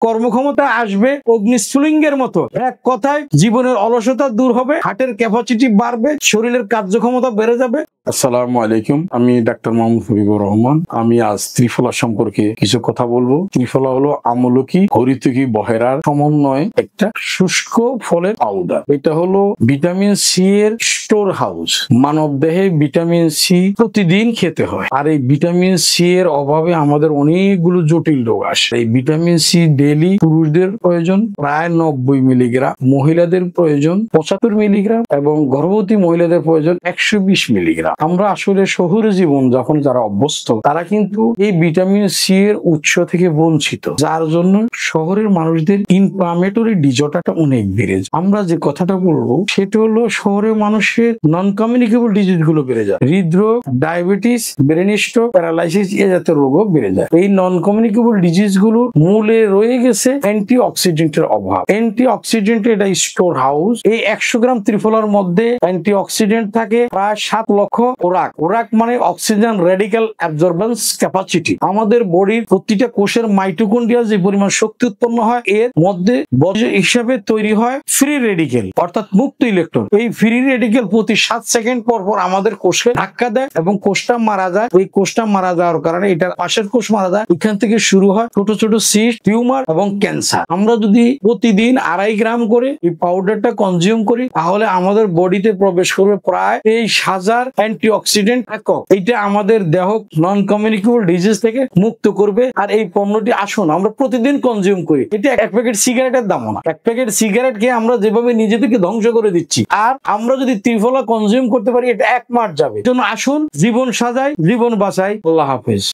কর্মক্ষমতা আসবে অগ্নিস্ফুলিঙ্গের মতো। এক কথায় জীবনের অলসতা দূর হবে, হার্টের ক্যাপাসিটি বাড়বে, শরীরের কার্যক্ষমতা বেড়ে যাবে। আসসালামু আলাইকুম, আমি ডাক্তার মোহাম্মদ হাবিবুর রহমান। আমি আজ ত্রিফলা সম্পর্কে কিছু কথা বলবো। ত্রিফলা হলো আমলকি, হরিতকি, বহেরার সমন্বয়ে একটা শুষ্ক ফলের পাউডার। এটা হলো ভিটামিন সি এর স্টোর হাউস। মানব দেহে ভিটামিন সি প্রতিদিন খেতে হয়, আর এই ভিটামিন সি এর অভাবে আমাদের অনেকগুলো জটিল রোগ আসে। এই ভিটামিন সি ডেইলি পুরুষদের প্রয়োজন প্রায় 90 মিলিগ্রাম, মহিলাদের প্রয়োজন 75 মিলিগ্রাম এবং গর্ভবতী মহিলাদের প্রয়োজন 120 মিলিগ্রাম। আমরা আসলে শহুরে জীবন যখন যারা অভ্যস্ত, তারা কিন্তু এই ভিটামিন সি এর উৎস থেকে বঞ্চিত, যার জন্য শহরের মানুষদের ইনফ্লামেটরি ডিজঅর্ডারটা অনেক বেড়ে যায়। আমরা যে কথাটা বলবো সেটা হলো শহরের মানুষের নন কমিউনিকেবল ডিজিজ গুলো বেড়ে যায়। হৃদরোগ, ডায়াবেটিস, ব্রেন স্ট্রোক, প্যারালাইসিস এ জাতীয় রোগও বেড়ে যায়। এই নন কমিউনিকেবল ডিজিজ গুলো মূলে রয়ে গেছে অ্যান্টি অক্সিডেন্টের অভাব। অ্যান্টি অক্সিডেন্ট এটা স্টোর হাউস। এই 100 গ্রাম ত্রিফলার মধ্যে অ্যান্টি অক্সিডেন্ট থাকে প্রায় 7 লক্ষ ওরাক। ওরাক মানে অক্সিজেন রেডিক্যাল অ্যাবজর্বেন্স ক্যাপাসিটি। আমাদের বডির প্রতিটা কোষের মাইটোকন্ড্রিয়া যে পরিমাণ শক্তি উৎপন্ন হয়, এর মধ্যে বর্জ্য হিসাবে তৈরি হয় ফ্রি রেডিকেল, অর্থাৎ মুক্ত ইলেকট্রন। এই ফ্রি রেডিকেল প্রতি 7 সেকেন্ড পর পর আমাদের কোষকে ধাক্কা দেয় এবং কোষটা মারা যায়। এই কোষটা মারা যাওয়ার কারণে এটার পাশের কোষ মারা যায়। এখান থেকে শুরু হয় ছোট ছোট সিস্ট, টিউমার এবং ক্যান্সার। আমরা যদি প্রতিদিন 2.5 গ্রাম করে এই পাউডারটা কনজিউম করি, তাহলে আমাদের বডিতে প্রবেশ করবে প্রায় 23,000 অ্যান্টিঅক্সিডেন্ট একক। এইটা আমাদের দেহ নন কমিউনিকেবল ডিজিজ থেকে মুক্ত করবে। আর এই পণ্যটি আসুন আমরা প্রতিদিন কনজিউম করি। এটা 1 প্যাকেট সিগারেটের দামও না। 1 প্যাকেট সিগারেট খেয়ে আমরা যেভাবে নিজেদেরকে ধ্বংস করে দিচ্ছি, আর আমরা যদি ত্রিফলা কনজিউম করতে পারি, এটা 1 মাস যাবে। জন্য আসুন জীবন সাজাই, জীবন বাঁচাই। আল্লাহ হাফেজ।